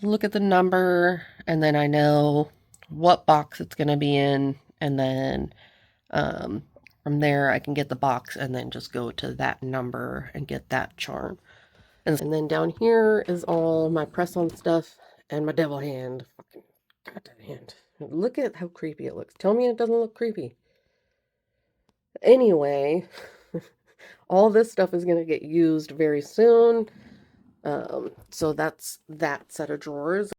look at the number, and then I know what box it's going to be in, and then um, from there I can get the box and then just go to that number and get that charm. And then down here is all my press-on stuff and my devil hand. Fucking goddamn hand. Look at how creepy it looks. Tell me it doesn't look creepy. Anyway, all this stuff is going to get used very soon. So that's that set of drawers.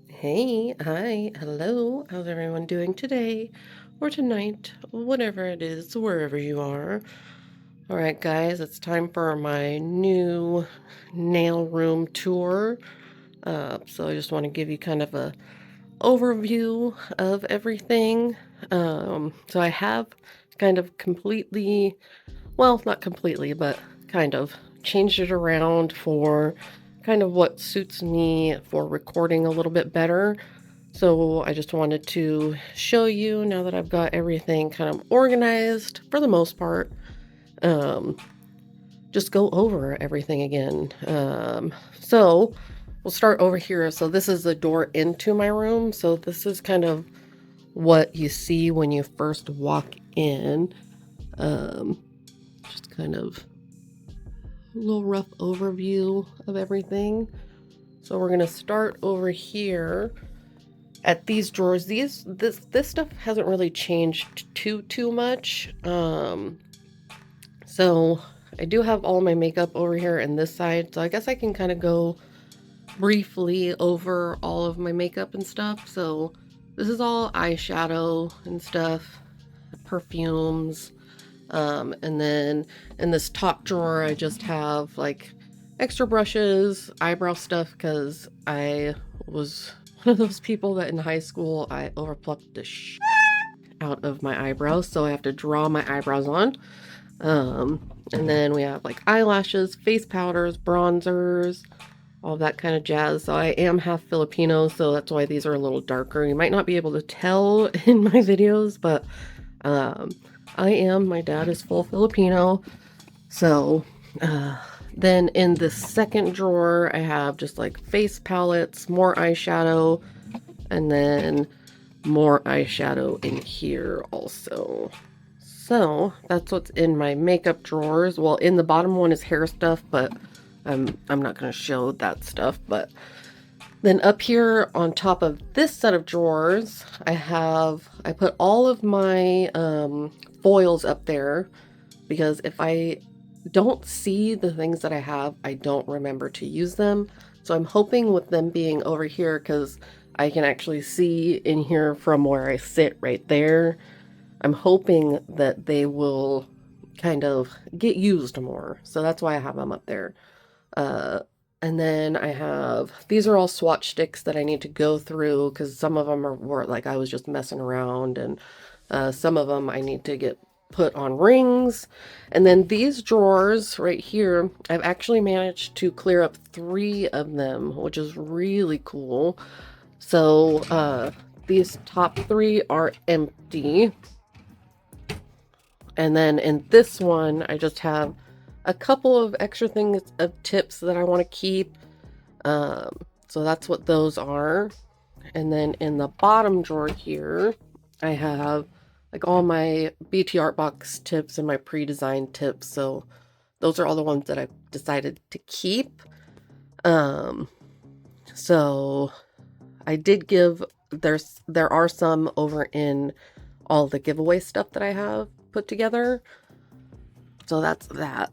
Hey, hi, hello. How's everyone doing today or tonight? Whatever it is, wherever you are. All right, guys, it's time for my new nail room tour. So I just want to give you kind of a overview of everything. So I have kind of completely, well, not completely, but kind of changed it around for kind of what suits me for recording a little bit better. So I just wanted to show you now that I've got everything kind of organized for the most part. Um, just go over everything again. So we'll start over here. So this is the door into my room. So this is kind of what you see when you first walk in. Just kind of a little rough overview of everything. So we're gonna start over here at these drawers. This stuff hasn't really changed too much. So I do have all my makeup over here in this side, so I guess I can kind of go briefly over all of my makeup and stuff. So this is all eyeshadow and stuff, perfumes, and then in this top drawer I just have like extra brushes, eyebrow stuff, because I was one of those people that in high school I overplucked the out of my eyebrows, so I have to draw my eyebrows on. And then we have like eyelashes, face powders, bronzers, all that kind of jazz. So I am half Filipino, so that's why these are a little darker. You might not be able to tell in my videos, but I am. My dad is full Filipino. So then in the second drawer, I have just like face palettes, more eyeshadow, and then more eyeshadow in here also. So that's what's in my makeup drawers. Well, in the bottom one is hair stuff, but I'm not going to show that stuff. But then up here on top of this set of drawers, I put all of my foils up there, because if I don't see the things that I have, I don't remember to use them. So I'm hoping with them being over here, because I can actually see in here from where I sit right there, I'm hoping that they will kind of get used more. So that's why I have them up there. Uh, and then I have, these are all swatch sticks that I need to go through, because some of them were like I was just messing around, and some of them I need to get put on rings. And then these drawers right here, I've actually managed to clear up 3 of them, which is really cool. So these top 3 are empty. And then in this one, I just have a couple of extra things of tips that I want to keep. So that's what those are. And then in the bottom drawer here, I have like all my BT Art Box tips and my pre-designed tips. So those are all the ones that I've decided to keep. So I did give, there are some over in all the giveaway stuff that I have put together. So that's that.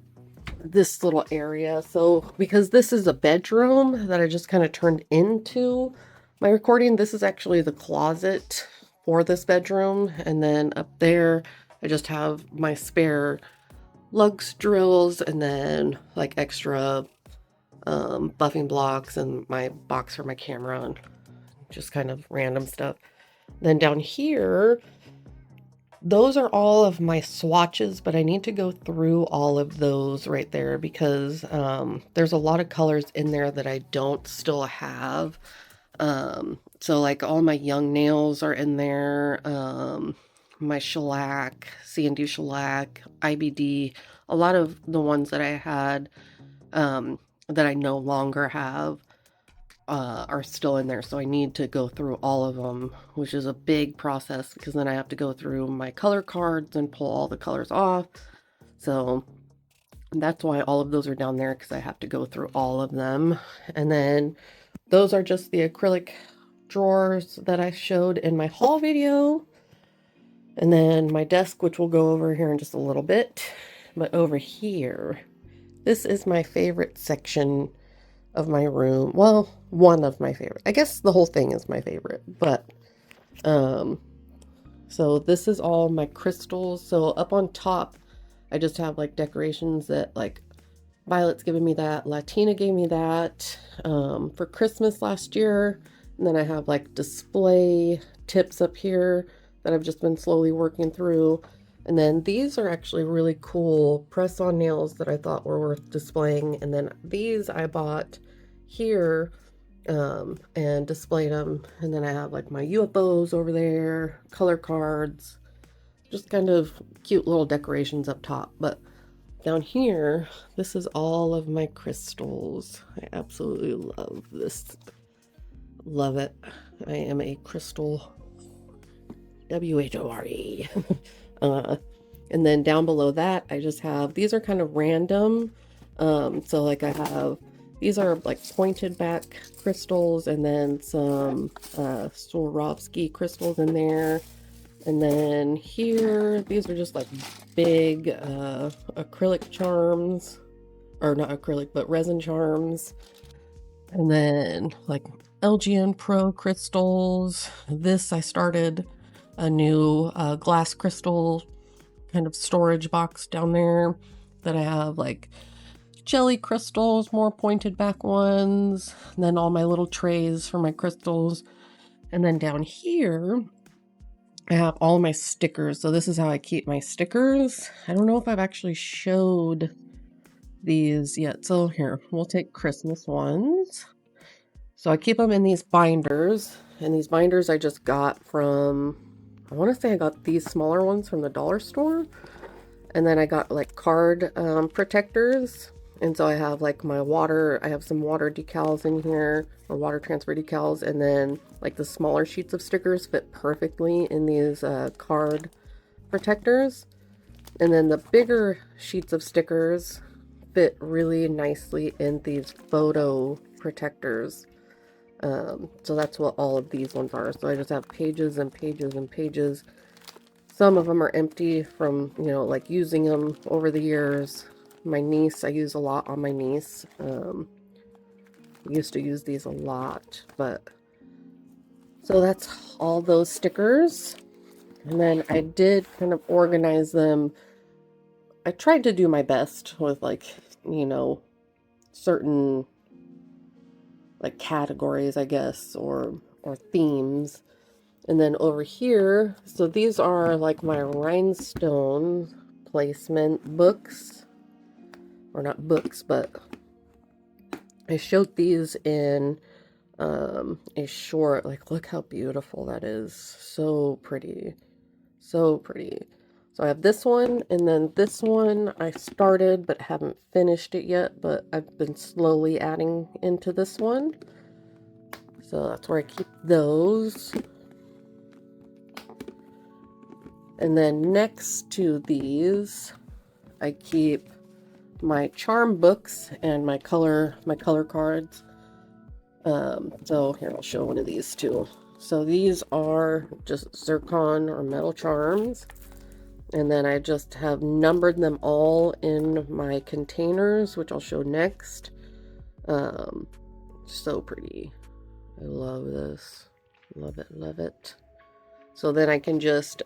This little area. So because this is a bedroom that I just kind of turned into my recording, this is actually the closet for this bedroom. And then up there, I just have my spare lugs drills, and then like extra buffing blocks, and my box for my camera, and just kind of random stuff. Then down here, those are all of my swatches, but I need to go through all of those right there, because there's a lot of colors in there that I don't still have. So like all my young nails are in there. my shellac, C&D shellac, IBD, a lot of the ones that I had that I no longer have are still in there. So I need to go through all of them, which is a big process because then I have to go through my color cards and pull all the colors off. So that's why all of those are down there, because I have to go through all of them. And then those are just the acrylic drawers that I showed in my haul video. And then my desk, which we'll go over here in just a little bit. But over here, this is my favorite section of my room. Well, one of my favorite. I guess the whole thing is my favorite, but so this is all my crystals. So up on top, I just have like decorations that like Violet's given me that, Latina gave me that for Christmas last year. And then I have like display tips up here that I've just been slowly working through. And then these are actually really cool press-on nails that I thought were worth displaying. And then these I bought here and displayed them. And then I have like my UFOs over there, color cards, just kind of cute little decorations up top. But down here, this is all of my crystals. I absolutely love this. Love it. I am a crystal WHORE. And then down below that, I just have, these are kind of random. So like I have, these are like pointed back crystals, and then some Swarovski crystals in there. And then here, these are just like big acrylic charms, or not acrylic, but resin charms. And then like LGN Pro crystals. This, I started a new glass crystal kind of storage box down there that I have like jelly crystals, more pointed back ones, and then all my little trays for my crystals. And then down here, I have all my stickers. So this is how I keep my stickers. I don't know if I've actually showed these yet. So here, we'll take Christmas ones. So I keep them in these binders, and these binders I just got from, I want to say I got these smaller ones from the dollar store. And then I got like card protectors. And so I have like my water, I have some water decals in here, or water transfer decals, and then like the smaller sheets of stickers fit perfectly in these card protectors. And then the bigger sheets of stickers fit really nicely in these photo protectors. So that's what all of these ones are. So I just have pages and pages and pages. Some of them are empty from, you know, like using them over the years. My niece, I use a lot on my niece. Used to use these a lot, but so that's all those stickers. And then I did kind of organize them. I tried to do my best with like, you know, certain like categories, I guess, or themes. And then over here, so these are like my rhinestone placement books, or not books, but I showed these in a short. Like, look how beautiful that is. So pretty. So pretty. So I have this one, and then this one I started but haven't finished it yet, but I've been slowly adding into this one. So that's where I keep those. And then next to these, I keep my charm books and my color cards. So here, I'll show one of these too. So these are just zircon or metal charms. And then I just have numbered them all in my containers, which I'll show next. So pretty. I love this. Love it, love it. So then I can just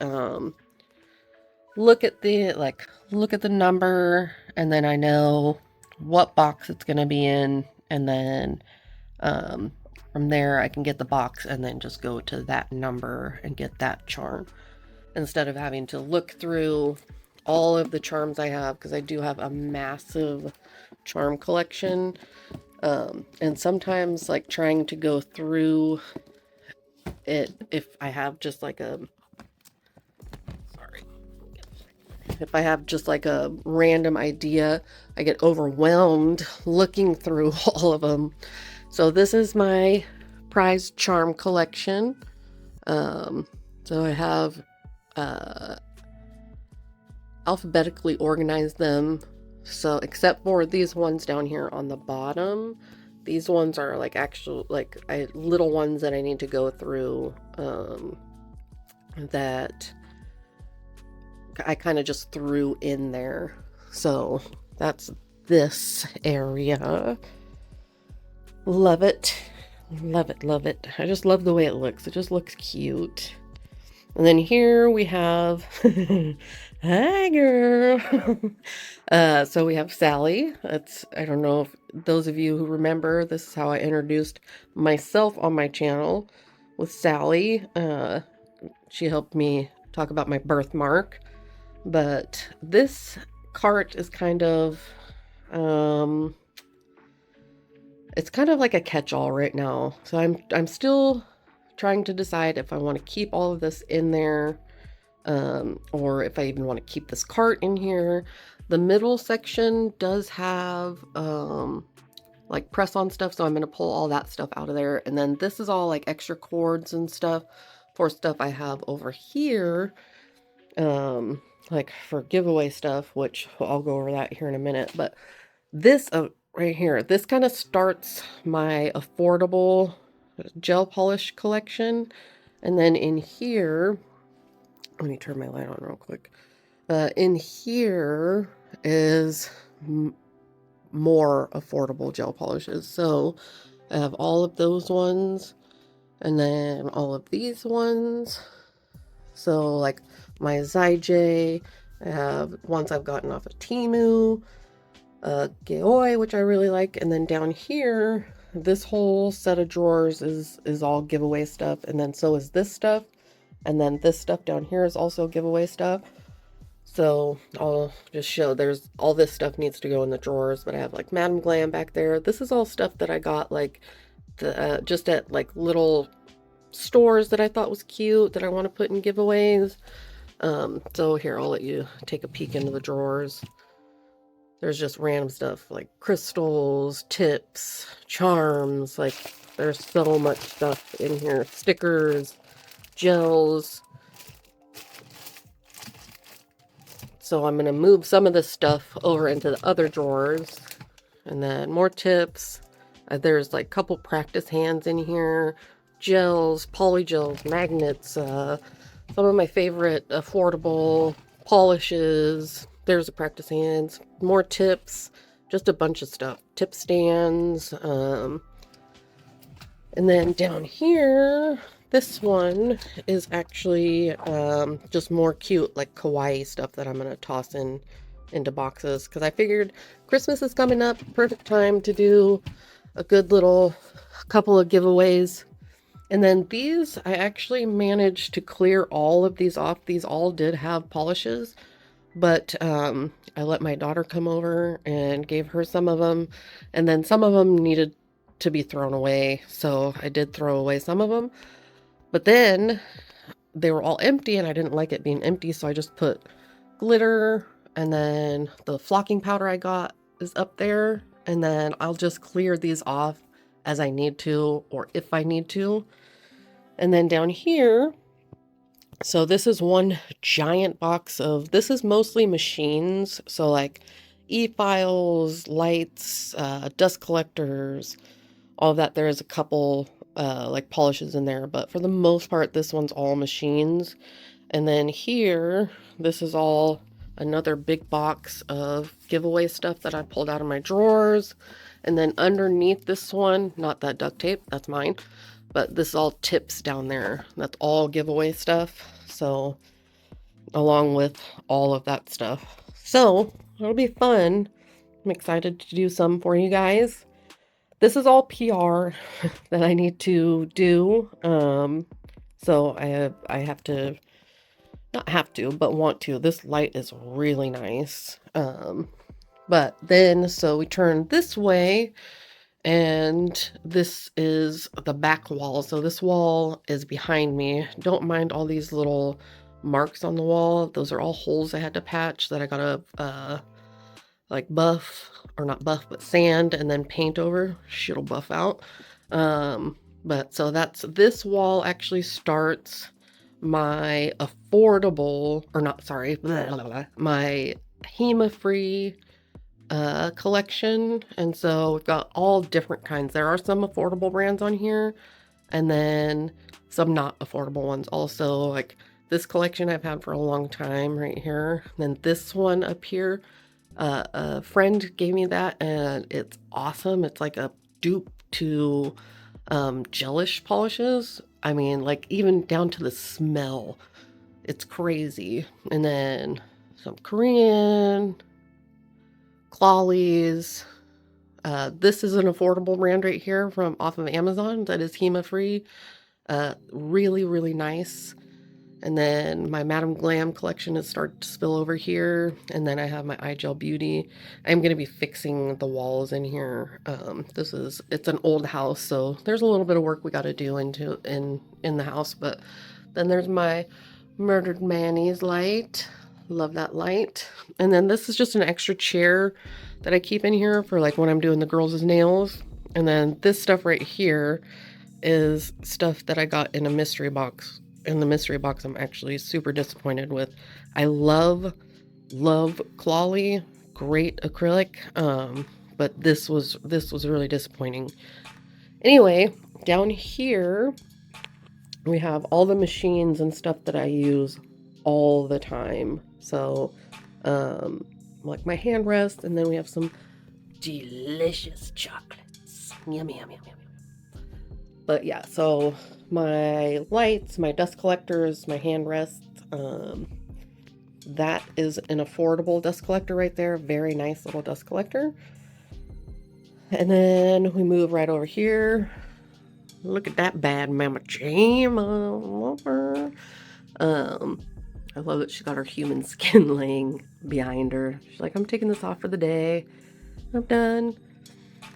look at the number, and then I know what box it's going to be in, and then from there I can get the box and then just go to that number and get that charm, instead of having to look through all of the charms I have, because I do have a massive charm collection. And sometimes like trying to go through it, if I have just like a if I have just like a random idea, I get overwhelmed looking through all of them. So this is my prized charm collection. So I have alphabetically organized them. So except for these ones down here on the bottom, these ones are like actual little ones that I need to go through, that I kind of just threw in there. So that's this area. Love it. Love it, love it. I just love the way it looks. It just looks cute. And then here we have, hi girl. So we have Sally. I don't know if those of you who remember, this is how I introduced myself on my channel, with Sally. She helped me talk about my birthmark. But this cart is kind of, it's kind of like a catch-all right now. So I'm still trying to decide if I want to keep all of this in there, or if I even want to keep this cart in here. The middle section does have like press-on stuff, so I'm going to pull all that stuff out of there. And then this is all like extra cords and stuff for stuff I have over here, like for giveaway stuff, which I'll go over that here in a minute. But this right here, this kind of starts my affordable gel polish collection. And then in here, let me turn my light on real quick. In here is more affordable gel polishes. So I have all of those ones, and then all of these ones. So like my Zyj, I have ones I've gotten off of Temu, Geoi, which I really like. And then down here, this whole set of drawers is all giveaway stuff. And then so is this stuff. And then this stuff down here is also giveaway stuff. So I'll just show, there's all this stuff needs to go in the drawers, but I have like Madam Glam back there. This is all stuff that I got like just at like little stores that I thought was cute that I want to put in giveaways. So here, I'll let you take a peek into the drawers. There's just random stuff like crystals, tips, charms. Like there's so much stuff in here. Stickers, gels. So I'm going to move some of this stuff over into the other drawers. And then more tips. There's like a couple practice hands in here. Gels, polygels, magnets. Some of my favorite affordable polishes. There's the practice hands. More tips. Just a bunch of stuff. Tip stands. And then down here, this one is actually just more cute, like kawaii stuff that I'm going to toss into boxes. Because I figured Christmas is coming up. Perfect time to do a good little couple of giveaways. And then these, I actually managed to clear all of these off. These all did have polishes. But I let my daughter come over and gave her some of them. And then some of them needed to be thrown away. So I did throw away some of them. But then they were all empty and I didn't like it being empty. So I just put glitter, and then the flocking powder I got is up there. And then I'll just clear these off as I need to, or if I need to. And then down here, so this is one giant box of, this is mostly machines. So like e-files, lights, dust collectors, all of that. There is a couple like polishes in there, but for the most part, this one's all machines. And then here, this is all another big box of giveaway stuff that I pulled out of my drawers. And then underneath this one, not that duct tape, that's mine, but this is all tips down there. That's all giveaway stuff. So along with all of that stuff. So it'll be fun. I'm excited to do some for you guys. This is all PR that I need to do. So I have to, not have to, but want to. This light is really nice. But then, so we turn this way, and this is the back wall. So this wall is behind me. Don't mind all these little marks on the wall. Those are all holes I had to patch that I gotta like buff, or not buff, but sand and then paint over. Shit'll buff out. But so this wall actually starts my affordable, or not, sorry, blah, blah, blah, my HEMA-free collection. And so we've got all different kinds. There are some affordable brands on here, and then some not affordable ones also. Like this collection I've had for a long time right here. And then this one up here, a friend gave me that, and it's awesome. It's like a dupe to gelish polishes. I mean, like even down to the smell. It's crazy. And then some Korean Clawleys. This is an affordable brand right here from off of Amazon that is HEMA free. Really, really nice. And then my Madame Glam collection is starting to spill over here. And then I have my iGel Beauty. I'm going to be fixing the walls in here. It's an old house, so there's a little bit of work we got to do in the house. But then there's my Murdered Manny's light. Love that light. And then this is just an extra chair that I keep in here for like when I'm doing the girls' nails. And then this stuff right here is stuff that I got in a mystery box. In the mystery box, I'm actually super disappointed with. I love Clawley, great acrylic, but this was really disappointing. Anyway, down here we have all the machines and stuff that I use all the time. So, like my hand rest, and then we have some delicious chocolates. Yummy, yummy, yummy. But yeah, so my lights, my dust collectors, my hand rests, that is an affordable dust collector right there. Very nice little dust collector. And then we move right over here. Look at that bad mama jam. I love her. I love that she got her human skin laying behind her. She's like, I'm taking this off for the day. I'm done.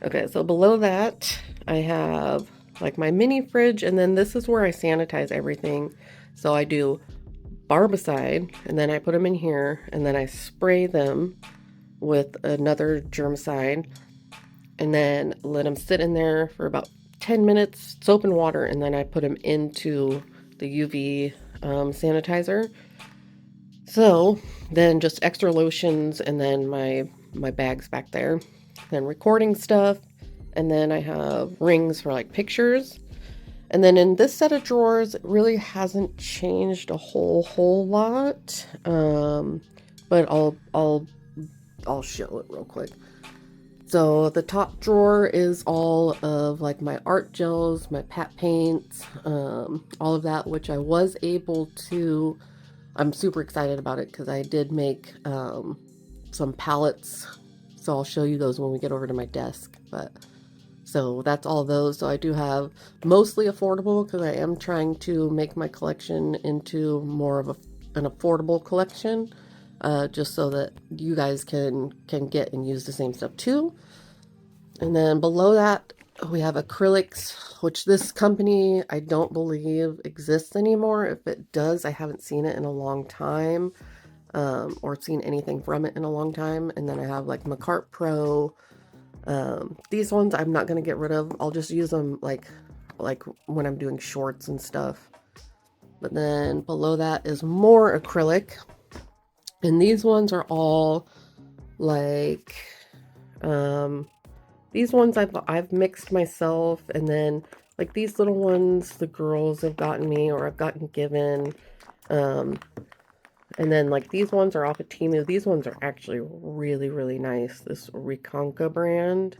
Okay, so below that, I have like my mini fridge, and then this is where I sanitize everything. So I do barbicide, and then I put them in here, and then I spray them with another germicide, and then let them sit in there for about 10 minutes, soap and water, and then I put them into the UV sanitizer. So then just extra lotions, and then my bags back there, then recording stuff. And then I have rings for like pictures. And then in this set of drawers, it really hasn't changed a whole lot. But I'll show it real quick. So the top drawer is all of like my art gels, my pat paints, all of that, which I was able to, I'm super excited about it because I did make some palettes. So I'll show you those when we get over to my desk. But so that's all those. So I do have mostly affordable because I am trying to make my collection into more of an affordable collection, just so that you guys can get and use the same stuff too. And then below that, we have acrylics, which this company I don't believe exists anymore. If it does, I haven't seen it in a long time, or seen anything from it in a long time. And then I have like Macart Pro. These ones I'm not going to get rid of. I'll just use them like when I'm doing shorts and stuff. But then below that is more acrylic. And these ones are all like, these ones I've mixed myself. And then like these little ones, the girls have gotten me, or I've gotten given. And then like these ones are off of Temu. These ones are actually really, really nice. This Riconca brand.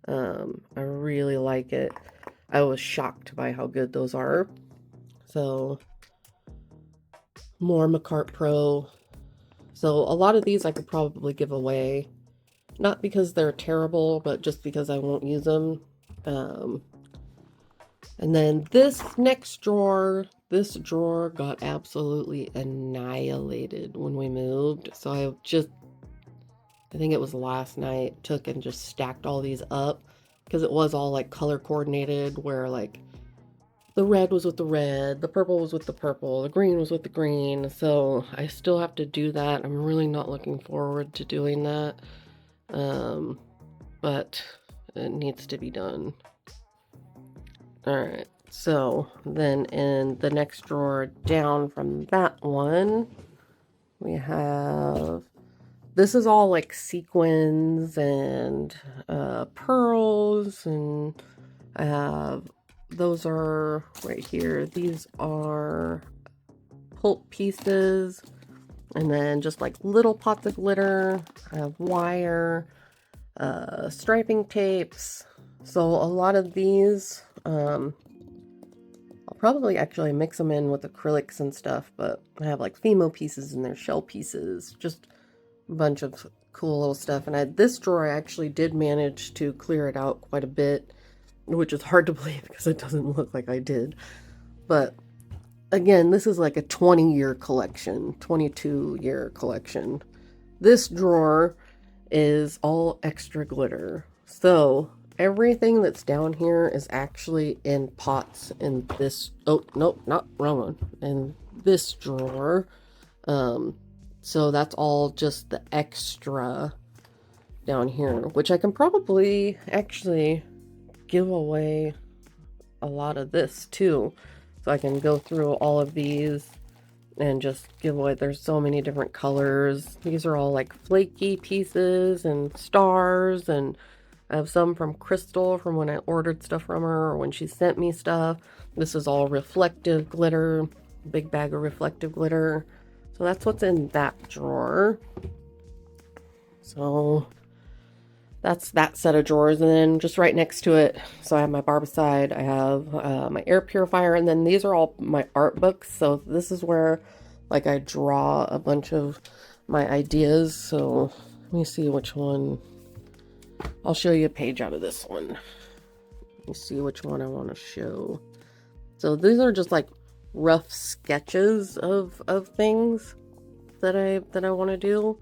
I really like it. I was shocked by how good those are. So more Macart Pro. So a lot of these I could probably give away. Not because they're terrible, but just because I won't use them. And then this next drawer, this drawer got absolutely annihilated when we moved. So I think it was last night, took and just stacked all these up because it was all like color coordinated, where like the red was with the red, the purple was with the purple, the green was with the green. So I still have to do that. I'm really not looking forward to doing that. But it needs to be done. All right. So then in the next drawer down from that one, we have, this is all like sequins and pearls, and I have, those are right here. These are pulp pieces, and then just like little pots of glitter. I have wire, striping tapes. So a lot of these, I'll probably actually mix them in with acrylics and stuff, but I have like Fimo pieces and their shell pieces, just a bunch of cool little stuff. And this drawer, I actually did manage to clear it out quite a bit, which is hard to believe because it doesn't look like I did. But again, this is like a 20-year collection, 22-year collection. This drawer is all extra glitter. So everything that's down here is actually in pots in this, oh, nope, not wrong one, in this drawer. So that's all just the extra down here, which I can probably actually give away a lot of this too. So I can go through all of these and just give away, there's so many different colors. These are all like flaky pieces and stars, and I have some from Crystal from when I ordered stuff from her or when she sent me stuff. This is all reflective glitter, big bag of reflective glitter. So that's what's in that drawer. So that's that set of drawers. And then just right next to it, so I have my barbicide, I have my air purifier, and then these are all my art books. So this is where like I draw a bunch of my ideas. So let me see which one. I'll show you a page out of this one. Let me see which one I want to show. So these are just like rough sketches of things that I want to do.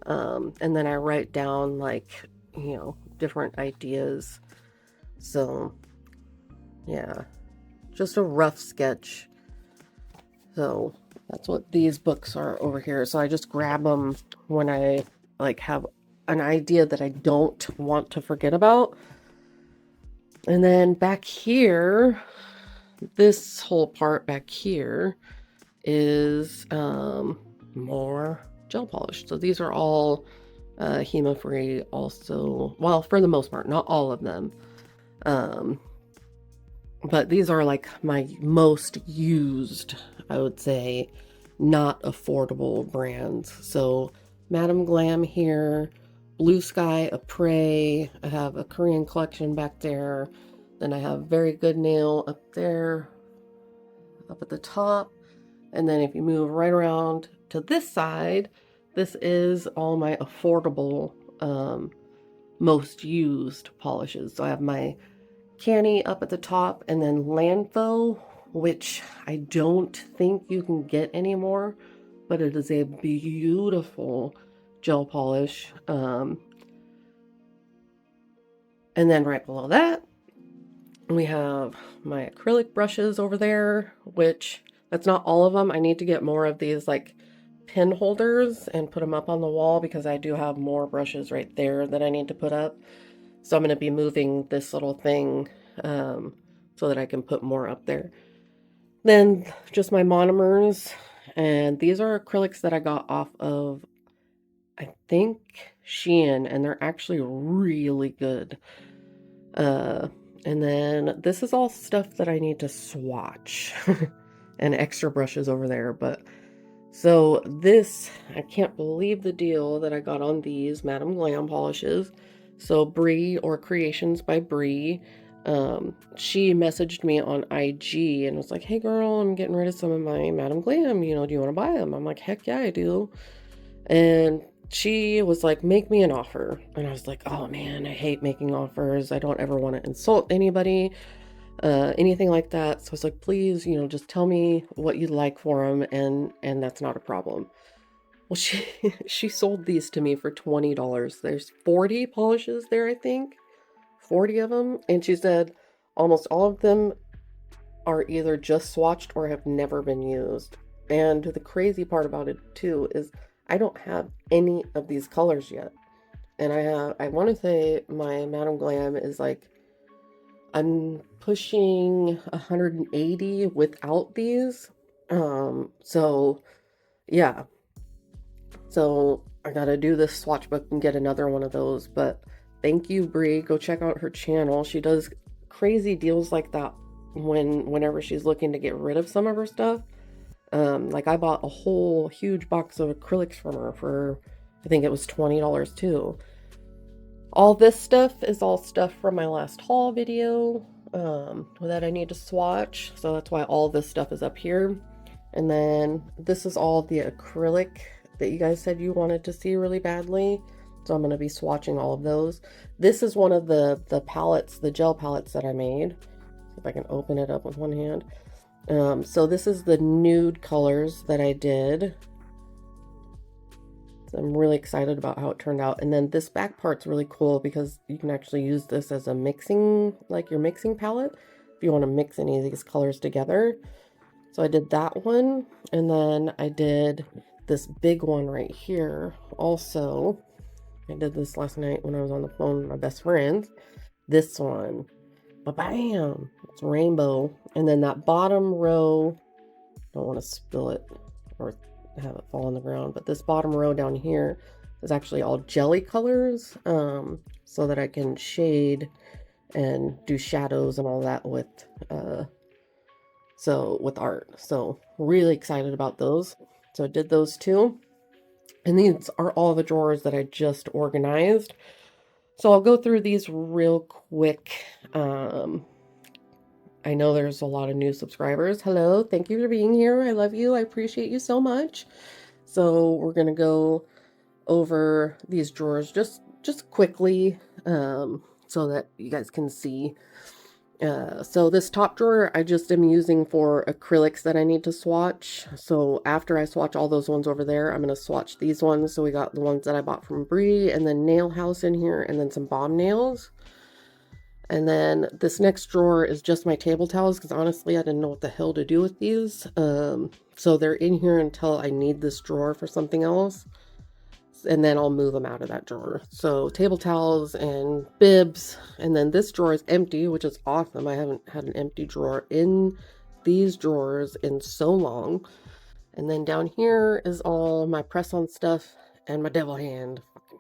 And then I write down like, you know, different ideas. So yeah, just a rough sketch. So that's what these books are over here. So I just grab them when I like have an idea that I don't want to forget about. And then back here, this whole part back here is more gel polish. So these are all HEMA free also. Well, for the most part, not all of them. But these are like my most used, I would say, not affordable brands. So Madame Glam here, Blue Sky, Apres. I have a Korean collection back there. Then I have Very Good Nail up there, up at the top. And then if you move right around to this side, this is all my affordable, most used polishes. So I have my Canny up at the top, and then Landfo, which I don't think you can get anymore, but it is a beautiful gel polish. And then right below that, we have my acrylic brushes over there, which that's not all of them. I need to get more of these like pin holders and put them up on the wall because I do have more brushes right there that I need to put up. So I'm going to be moving this little thing so that I can put more up there. Then just my monomers, and these are acrylics that I got off of, I think, Shein, and they're actually really good. And then this is all stuff that I need to swatch and extra brushes over there. But so this, I can't believe the deal that I got on these Madame Glam polishes. So Brie, or Creations by Brie, she messaged me on IG and was like, hey girl, I'm getting rid of some of my Madame Glam, you know, do you want to buy them? I'm like, heck yeah, I do. And she was like, make me an offer. And I was like, oh man, I hate making offers. I don't ever want to insult anybody, anything like that. So I was like, please, you know, just tell me what you'd like for them, and that's not a problem. Well, she sold these to me for $20. There's 40 polishes there, I think. 40 of them. And she said almost all of them are either just swatched or have never been used. And the crazy part about it too is I don't have any of these colors yet. And I want to say my Madame Glam is like, I'm pushing 180 without these. So yeah. So I gotta do this swatch book and get another one of those. But thank you, Brie. Go check out her channel. She does crazy deals like that whenever she's looking to get rid of some of her stuff. Like I bought a whole huge box of acrylics from her for, I think it was $20 too. All this stuff is all stuff from my last haul video that I need to swatch. So that's why all this stuff is up here. And then this is all the acrylic that you guys said you wanted to see really badly. So I'm going to be swatching all of those. This is one of the palettes, the gel palettes that I made. See if I can open it up with one hand. So this is the nude colors that I did. So I'm really excited about how it turned out. And then this back part's really cool because you can actually use this as a mixing, like your mixing palette, if you want to mix any of these colors together. So I did that one, and then I did this big one right here also. I did this last night when I was on the phone with my best friend. This one, ba-bam, it's rainbow. And then that bottom row, don't want to spill it or have it fall on the ground, but this bottom row down here is actually all jelly colors, so that I can shade and do shadows and all that with art. So really excited about those. So I did those two, and these are all the drawers that I just organized. So I'll go through these real quick. I know there's a lot of new subscribers. Hello, thank you for being here. I love you. I appreciate you so much. So we're gonna go over these drawers just quickly, so that you guys can see. So this top drawer I just am using for acrylics that I need to swatch. So after I swatch all those ones over there, I'm going to swatch these ones. So we got the ones that I bought from Brie, and then Nail House in here, and then some bomb nails. And then this next drawer is just my table towels, because honestly I didn't know what the hell to do with these. So they're in here until I need this drawer for something else, and then I'll move them out of that drawer. So table towels and bibs, and then this drawer is empty, which is awesome. I haven't had an empty drawer in these drawers in so long. And then down here is all my press-on stuff and my devil hand. Fucking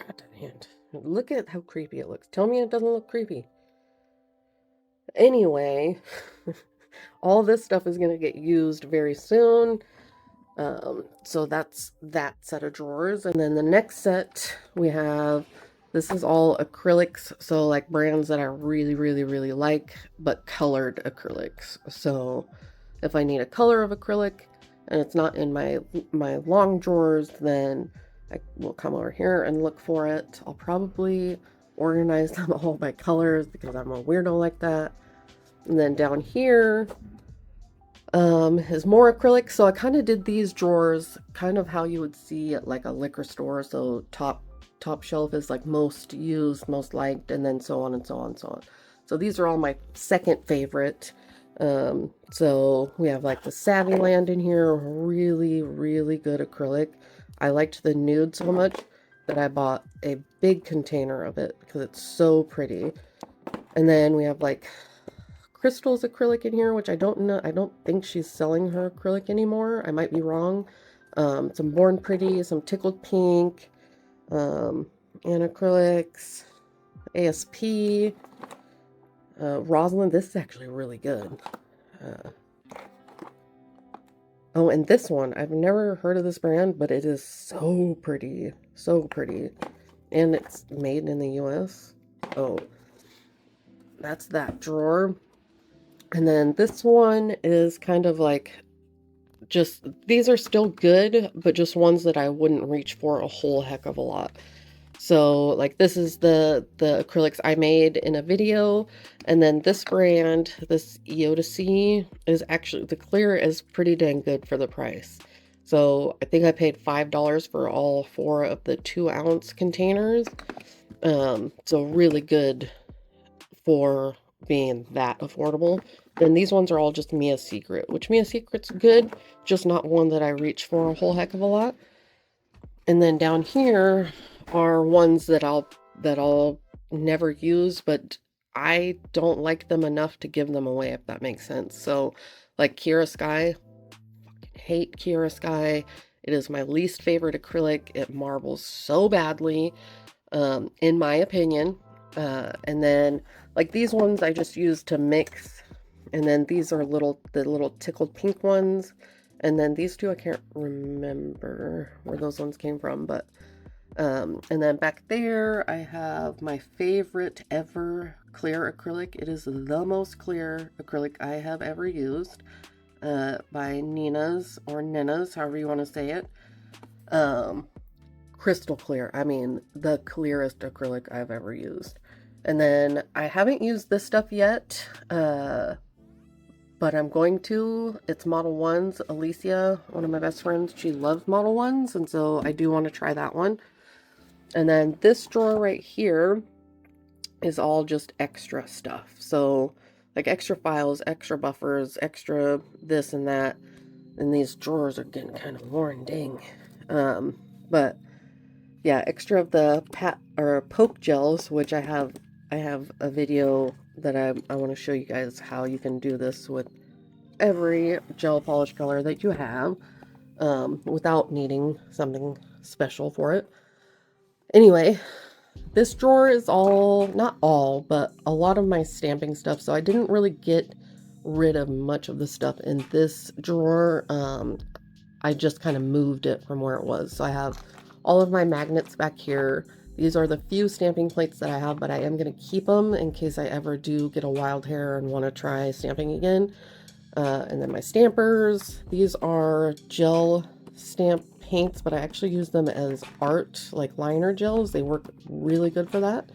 goddamn hand. Look at how creepy it looks. Tell me it doesn't look creepy. Anyway, all this stuff is going to get used very soon. So that's that set of drawers. And then the next set we have, this is all acrylics. So like brands that I really, really, really like, but colored acrylics. So if I need a color of acrylic and it's not in my long drawers, then I will come over here and look for it. I'll probably organize them all by colors because I'm a weirdo like that. And then down here is more acrylic. So I kind of did these drawers kind of how you would see at like a liquor store. So top shelf is like most used, most liked, and then so on and so on and so on. So these are all my second favorite. So we have like the Savvy Land in here, really, really good acrylic. I liked the nude so much that I bought a big container of it because it's so pretty. And then we have like Crystal's acrylic in here, which I don't know. I don't think she's selling her acrylic anymore. I might be wrong. Some Born Pretty, some Tickled Pink, and acrylics, ASP, Rosalind. This is actually really good. Oh, and this one, I've never heard of this brand, but it is so pretty. So pretty. And it's made in the US. Oh, that's that drawer. And then this one is kind of like, just, these are still good, but just ones that I wouldn't reach for a whole heck of a lot. So like this is the acrylics I made in a video. And then this brand, this Eotasy, is actually, the clear is pretty dang good for the price. So I think I paid $5 for all 4 of the 2-ounce containers. So really good for being that affordable. And these ones are all just Mia Secret, which Mia Secret's good, just not one that I reach for a whole heck of a lot. And then down here are ones that I'll never use, but I don't like them enough to give them away, if that makes sense. So like Kira Sky, hate Kira Sky. It is my least favorite acrylic. It marbles so badly, in my opinion. And then like these ones I just use to mix. And then these are the little tickled pink ones. And then these two, I can't remember where those ones came from, but and then back there, I have my favorite ever clear acrylic. It is the most clear acrylic I have ever used, by Nina's or Nina's, however you want to say it. Crystal clear. I mean, the clearest acrylic I've ever used. And then I haven't used this stuff yet, but I'm going to. It's Model 1s. Alicia, one of my best friends, she loves Model 1s, and so I do want to try that one. And then this drawer right here is all just extra stuff. So like extra files, extra buffers, extra this and that. And these drawers are getting kind of worn, dang. But yeah, extra of the poke gels, which I have a video that I want to show you guys how you can do this with every gel polish color that you have, without needing something special for it. Anyway, this drawer is all, not all, but a lot of my stamping stuff. So I didn't really get rid of much of the stuff in this drawer. I just kind of moved it from where it was. So I have all of my magnets back here. These are the few stamping plates that I have, but I am going to keep them in case I ever do get a wild hair and want to try stamping again. And then my stampers. These are gel stamp paints, but I actually use them as art, like liner gels. They work really good for that.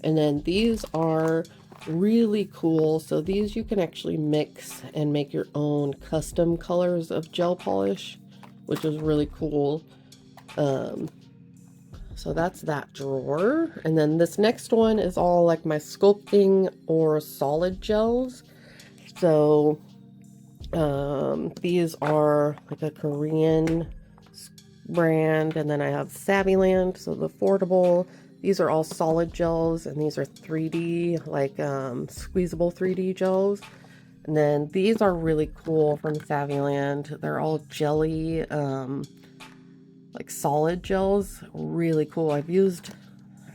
And then these are really cool. So these you can actually mix and make your own custom colors of gel polish, which is really cool. So that's that drawer. And then this next one is all like my sculpting or solid gels. So these are like a Korean brand, and then I have Savvyland, so the affordable. These are all solid gels, and these are 3D, like squeezable 3D gels. And then these are really cool from Savvyland. They're all jelly, like solid gels. Really cool. I've used,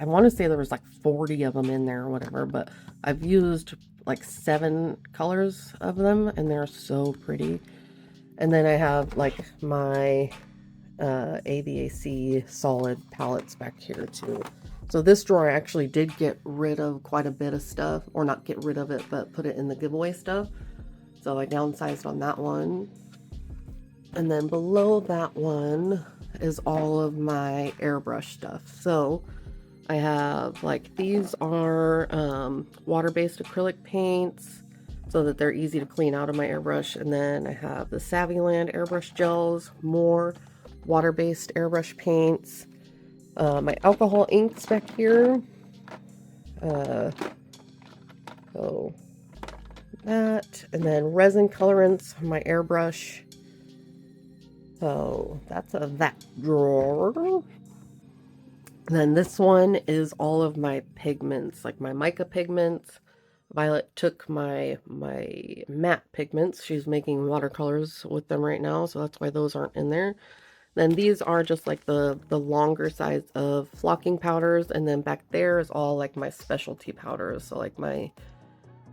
I want to say there was like 40 of them in there or whatever, but I've used like 7 colors of them, and they're so pretty. And then I have like my ABAC solid palettes back here too. So this drawer I actually did get rid of quite a bit of stuff, or not get rid of it, but put it in the giveaway stuff. So I downsized on that one. And then below that one is all of my airbrush stuff. So I have like, these are water-based acrylic paints so that they're easy to clean out of my airbrush. And then I have the Savvyland airbrush gels, more water-based airbrush paints, my alcohol inks back here. So that, and then resin colorants, my airbrush. So that's that drawer. And then this one is all of my pigments, like my mica pigments. Violet took my matte pigments. She's making watercolors with them right now, so that's why those aren't in there. Then these are just like the longer size of flocking powders, and then back there is all like my specialty powders. So like my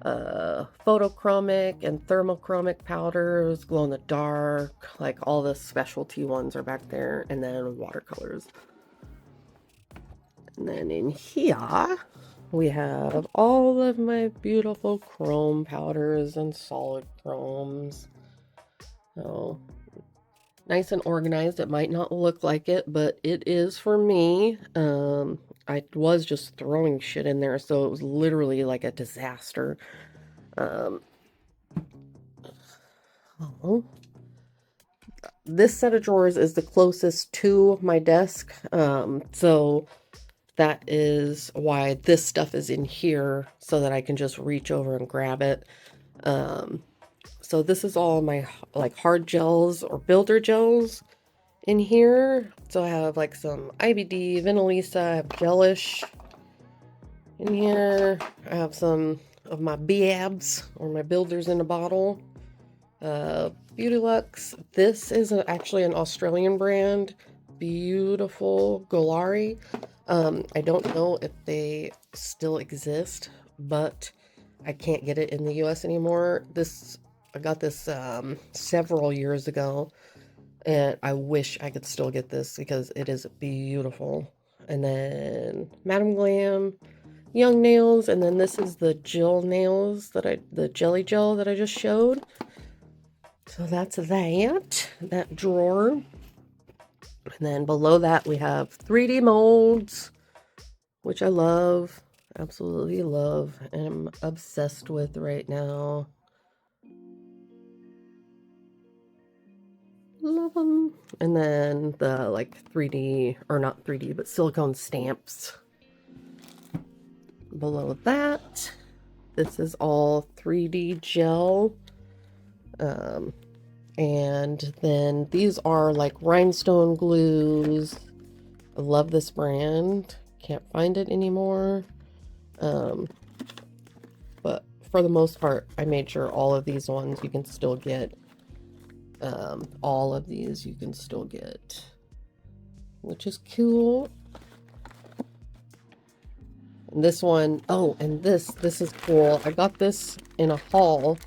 photochromic and thermochromic powders, glow in the dark, like all the specialty ones are back there, and then watercolors. And then in here we have all of my beautiful chrome powders and solid chromes. So nice and organized. It might not look like it, but it is for me. I was just throwing shit in there, so it was literally like a disaster. This set of drawers is the closest to my desk, so that is why this stuff is in here, so that I can just reach over and grab it. So this is all my like hard gels or builder gels in here. So I have like some IBD, Vinalisa, I have Gelish in here. I have some of my BABs or my builders in a bottle. Beautilux. This is actually an Australian brand. Beautiful Golari. I don't know if they still exist, but I can't get it in the US anymore. I got this several years ago, and I wish I could still get this because it is beautiful. And then Madame Glam, Young Nails, and then this is the Jill nails the jelly gel that I just showed. So that's that drawer. And then below that we have 3D molds, which I love, absolutely love, and I'm obsessed with right now. Love them. And then the like 3D, or not 3D, but silicone stamps. Below that, this is all 3D gel. And then these are like rhinestone glues. I love this brand. Can't find it anymore. But for the most part, I made sure all of these ones you can still get. All of these you can still get, which is cool. And this one, oh, and this is cool. I got this in a haul,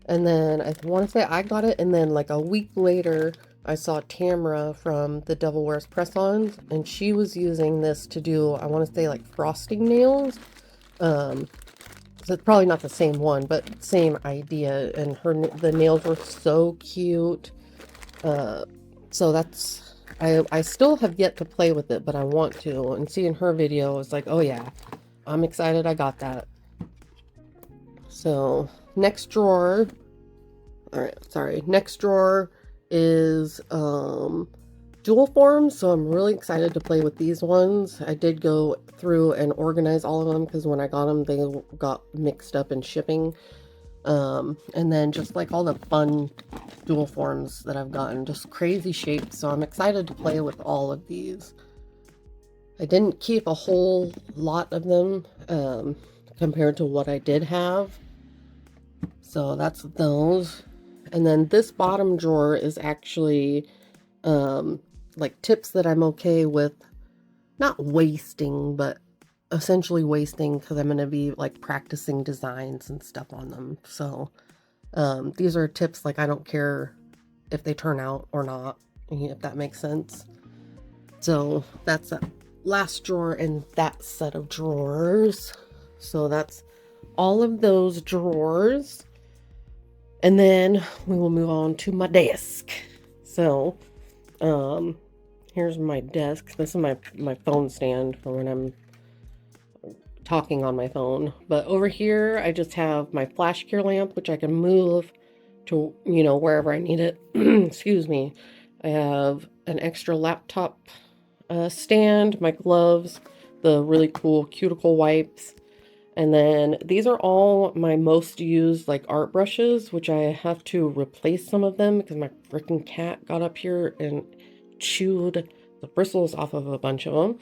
and then I want to say I got it, and then like a week later, I saw Tamara from the Devil Wears Press-Ons, and she was using this to do, I want to say like frosting nails. So it's probably not the same one, but same idea. And the nails were so cute. So that's, I still have yet to play with it, but I want to. And seeing her video is like, oh yeah, I'm excited I got that. So next drawer, all right, sorry, next drawer is dual forms. So I'm really excited to play with these ones. I did go through and organize all of them because when I got them, they got mixed up in shipping. And then just like all the fun dual forms that I've gotten, just crazy shapes. So I'm excited to play with all of these. I didn't keep a whole lot of them compared to what I did have. So that's those. And then this bottom drawer is actually like tips that I'm okay with not wasting, but essentially wasting because I'm going to be like practicing designs and stuff on them. So these are tips like I don't care if they turn out or not, if that makes sense. So that's the last drawer in that set of drawers. So that's all of those drawers. And then we will move on to my desk. So here's my desk. This is my phone stand for when I'm talking on my phone. But over here, I just have my flash cure lamp, which I can move to, wherever I need it. Excuse me. I have an extra laptop stand, my gloves, the really cool cuticle wipes. And then these are all my most used like art brushes, which I have to replace some of them because my freaking cat got up here and chewed the bristles off of a bunch of them.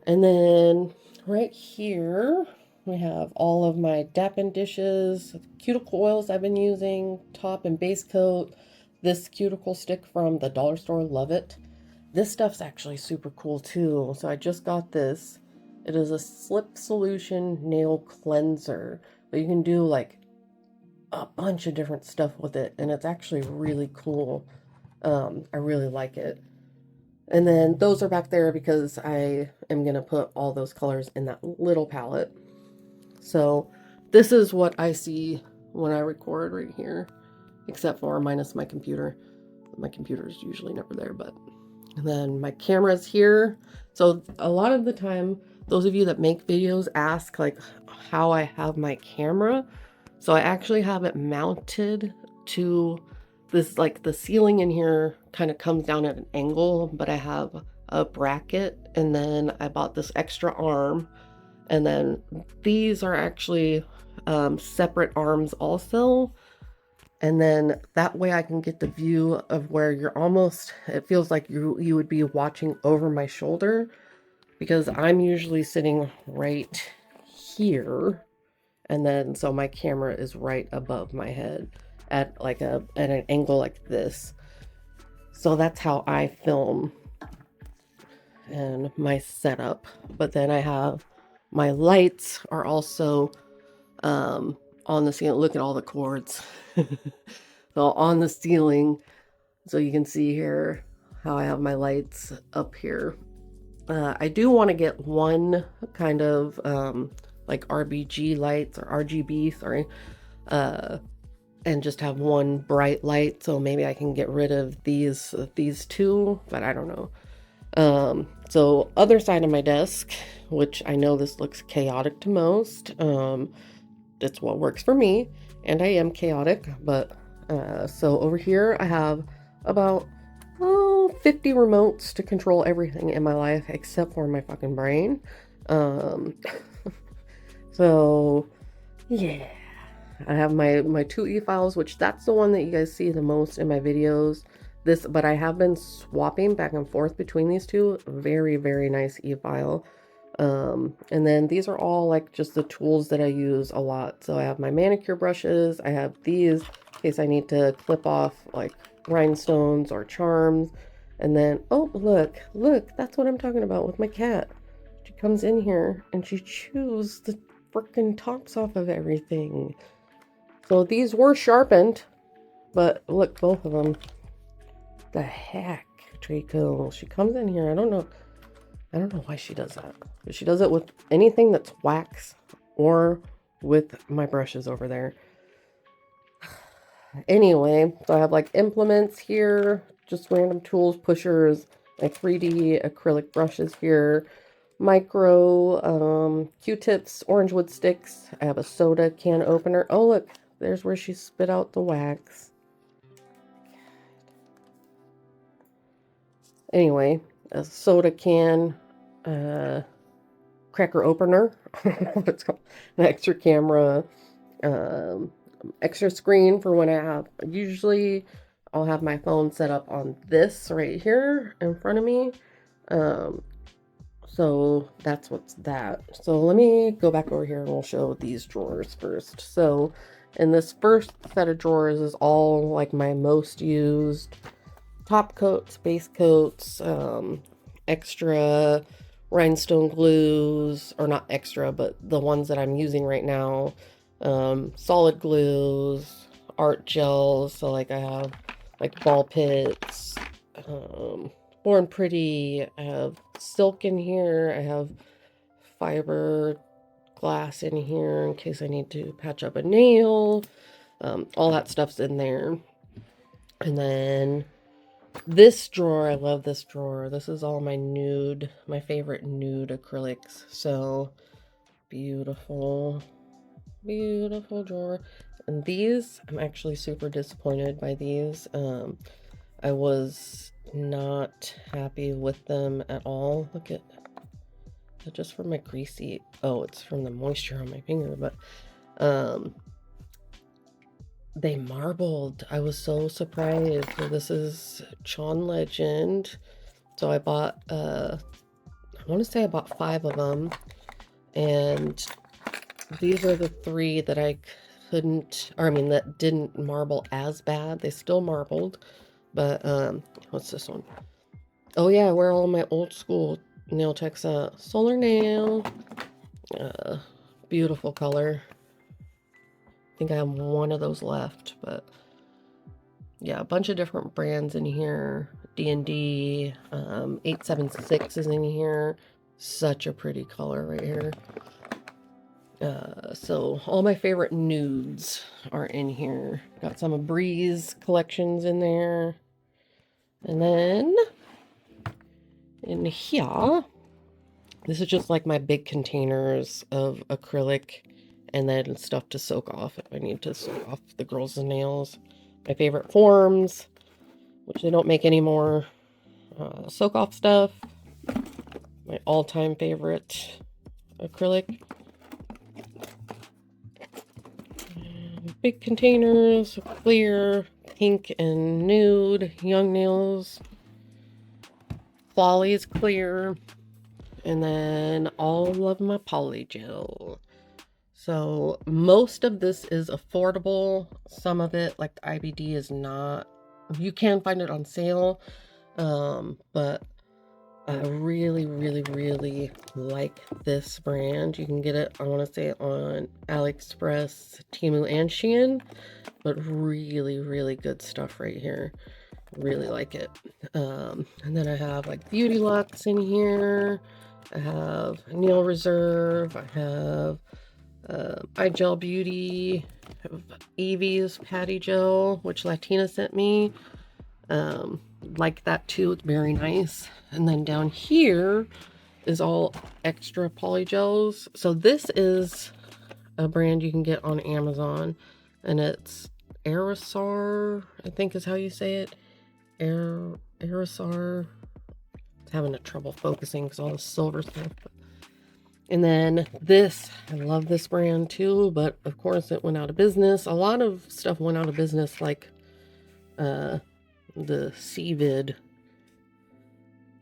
And then right here, we have all of my Dappin dishes, cuticle oils I've been using, top and base coat, this cuticle stick from the dollar store, love it. This stuff's actually super cool too. So I just got this. It is a slip solution nail cleanser, but you can do like a bunch of different stuff with it, and it's actually really cool. I really like it. And then those are back there because I am going to put all those colors in that little palette. So this is what I see when I record right here, except for minus my computer. My computer is usually never there, but and then my camera's here. So a lot of the time, those of you that make videos ask like how I have my camera. So I actually have it mounted to this, like the ceiling in here kind of comes down at an angle, but I have a bracket, and then I bought this extra arm, and then these are actually separate arms also. And then that way I can get the view of where you're almost, it feels like you would be watching over my shoulder, because I'm usually sitting right here. And then so my camera is right above my head at like at an angle like this. So that's how I film and my setup. But then I have my lights are also on the ceiling. Look at all the cords. So on the ceiling, so you can see here how I have my lights up here. I do want to get one kind of like RBG lights, or RGB, sorry, and just have one bright light. So maybe I can get rid of these two, but I don't know. So other side of my desk, which I know this looks chaotic to most, it's what works for me, and I am chaotic. But so over here I have about 50 remotes to control everything in my life except for my fucking brain. So yeah, I have my two e-files, which that's the one that you guys see the most in my videos. But I have been swapping back and forth between these two. Very, very nice e-file. And then these are all like just the tools that I use a lot. So I have my manicure brushes. I have these in case I need to clip off like rhinestones or charms. And then, oh, look, that's what I'm talking about with my cat. She comes in here and she chews the freaking tops off of everything. So these were sharpened, but look, both of them. The heck, Draco. She comes in here. I don't know why she does that. But she does it with anything that's wax or with my brushes over there. Anyway, so I have like implements here, just random tools, pushers, like 3D acrylic brushes here, micro Q-tips, orange wood sticks. I have a soda can opener. Oh, look, there's where she spit out the wax. Anyway, a soda can, cracker opener, it's called an extra camera, extra screen for when I have, usually I'll have my phone set up on this right here in front of me. So that's what's that. So let me go back over here and we'll show these drawers first. So in this first set of drawers is all like my most used top coats, base coats, extra rhinestone glues, or not extra, but the ones that I'm using right now, solid glues, art gels. So like I have like ball pits, Born Pretty, I have silk in here, I have fiber glass in here in case I need to patch up a nail. All that stuff's in there. And then this drawer, I love this drawer. This is all my nude, my favorite nude acrylics. So beautiful, beautiful drawer. And these, I'm actually super disappointed by these. I was not happy with them at all. Look at just from my greasy, oh, it's from the moisture on my finger, but they marbled. I was so surprised. So this is Chon Legend. So I bought, I want to say I bought 5 of them. And these are the 3 that I couldn't, or I mean, that didn't marble as bad. They still marbled. But, what's this one? Oh yeah, I wear all my old school nail techs. Solar Nail. Beautiful color. I think I have one of those left, but yeah, a bunch of different brands in here. D&D, 876 is in here. Such a pretty color right here. So all my favorite nudes are in here. Got some of Breeze collections in there. And then in here, this is just like my big containers of acrylic and then stuff to soak off if I need to soak off the girls' nails. My favorite forms, which they don't make anymore. Soak off stuff. My all-time favorite acrylic. big containers, clear, pink and nude, young nails, Flawley's clear, and then all of my poly gel. So most of this is affordable. Some of it, like the IBD, is not. You can find it on sale, but I really, really, really like this brand. You can get it, I want to say, on AliExpress, Temu, and Shein, but really, really good stuff right here. Really like it. And then I have like Beauty Luxe in here. I have Nail Reserve. I have iGel Beauty. I have Evie's Patty Gel, which Latina sent me. Like that too. It's very nice. And then down here is all extra polygels. So this is a brand you can get on Amazon, and it's Aerosar, I think is how you say it. Aerosar. It's having a trouble focusing because all the silver stuff. And then this, I love this brand too, but of course it went out of business. A lot of stuff went out of business, like the CVID.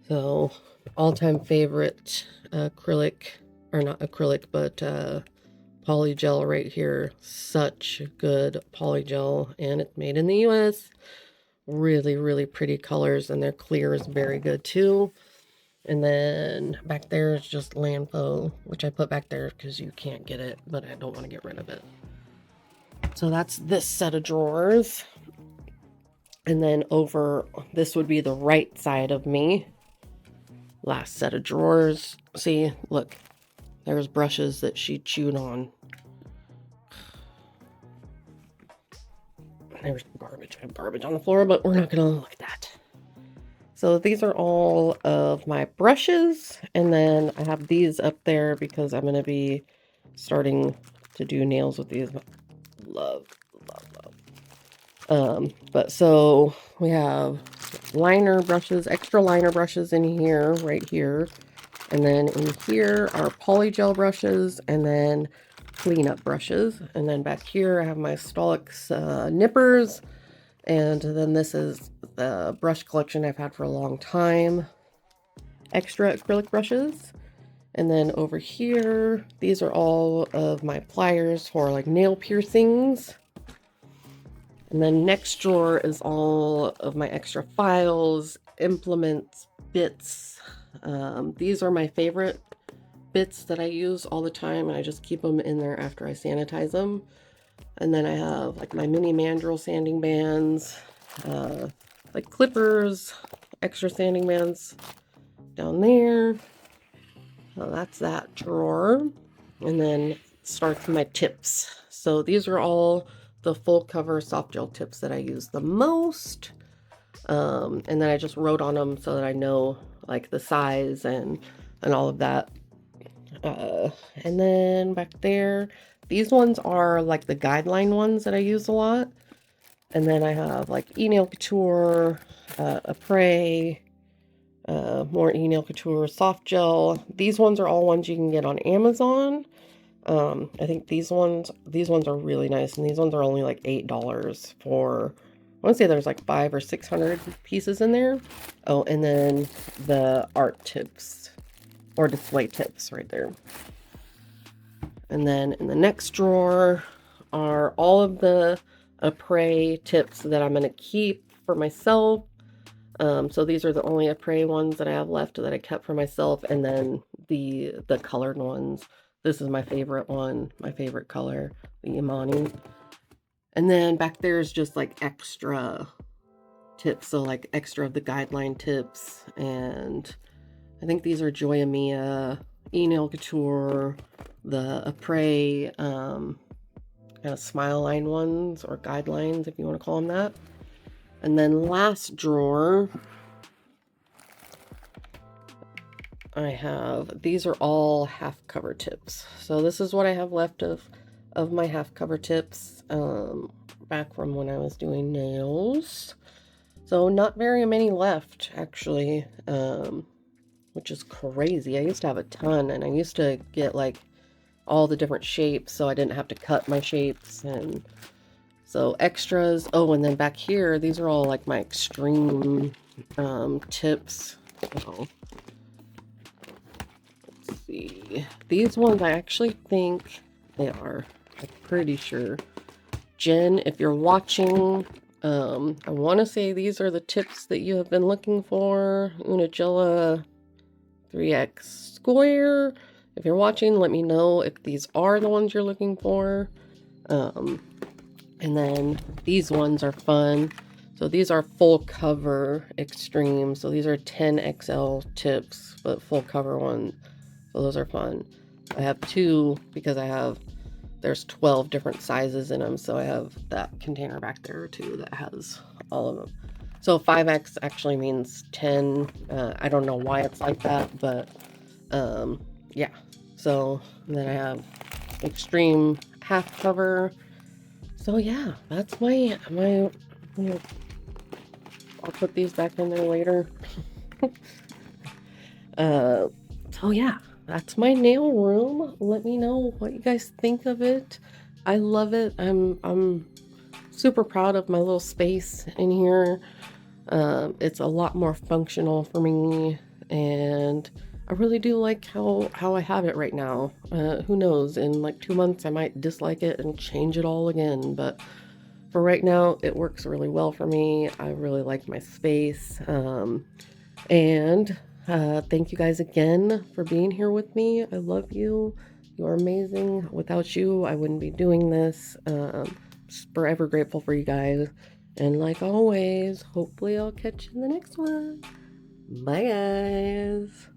So all-time favorite acrylic, or not acrylic, but polygel right here. Such good polygel, and it's made in the US. Really, really pretty colors, and their clear is very good too. And then back there is just Lampo, which I put back there because you can't get it, but I don't want to get rid of it. So that's this set of drawers. And then over, this would be the right side of me. Last set of drawers. See, look, there's brushes that she chewed on. There's garbage. I have garbage on the floor, but we're not going to look at that. So these are all of my brushes, and then I have these up there because I'm going to be starting to do nails with these. Love, love, love. But so we have liner brushes, extra liner brushes in here, right here. And then in here are polygel brushes, and then cleanup brushes. And then back here I have my Stolix nippers. And then this is the brush collection I've had for a long time. Extra acrylic brushes. And then over here, these are all of my pliers for like nail piercings. And then next drawer is all of my extra files, implements, bits. These are my favorite bits that I use all the time, and I just keep them in there after I sanitize them. And then I have like my mini mandrel sanding bands, like clippers, extra sanding bands down there. So that's that drawer. And then starts my tips. So these are all the full cover soft gel tips that I use the most. And then I just wrote on them so that I know like the size and all of that. And then back there, these ones are like the guideline ones that I use a lot. And then I have like E-Nail Couture, Apres, more E-Nail Couture soft gel. These ones are all ones you can get on Amazon. I think these ones are really nice, and these ones are only like $8 for, I want to say there's like 500 or 600 pieces in there. Oh, and then the art tips or display tips right there. And then in the next drawer are all of the Apres tips that I'm going to keep for myself. So these are the only Apres ones that I have left that I kept for myself. And then the colored ones. This is my favorite one, my favorite color, the Imani. And then back there is just like extra tips. So like extra of the guideline tips. And I think these are Joya Mia, E-Nail Couture, the Apres kind of smile line ones, or guidelines if you want to call them that. And then last drawer, I have, these are all half cover tips. So this is what I have left of my half cover tips back from when I was doing nails. So not very many left actually, which is crazy. I used to have a ton, and I used to get like all the different shapes so I didn't have to cut my shapes. And So extras. Oh, and then back here, these are all like my extreme tips. So, let's see. These ones I actually think they are. I'm pretty sure. Jen, if you're watching, I want to say these are the tips that you have been looking for. Unigella 3x square. If you're watching, let me know if these are the ones you're looking for. And then these ones are fun. So these are full cover extreme. So these are 10XL tips, but full cover ones. So those are fun. I have two because there's 12 different sizes in them. So I have that container back there too that has all of them. So 5X actually means 10. I don't know why it's like that, but yeah. So then I have extreme half cover. So yeah, that's my I'll put these back in there later. So yeah, that's my nail room. Let me know what you guys think of it. I love it. I'm super proud of my little space in here. It's a lot more functional for me, and I really do like how I have it right now. Who knows, in like 2 months I might dislike it and change it all again, but for right now it works really well for me. I really like my space. And thank you guys again for being here with me. I love you. You're amazing. Without you, I wouldn't be doing this. Just forever grateful for you guys. And like always, hopefully I'll catch you in the next one. Bye, guys.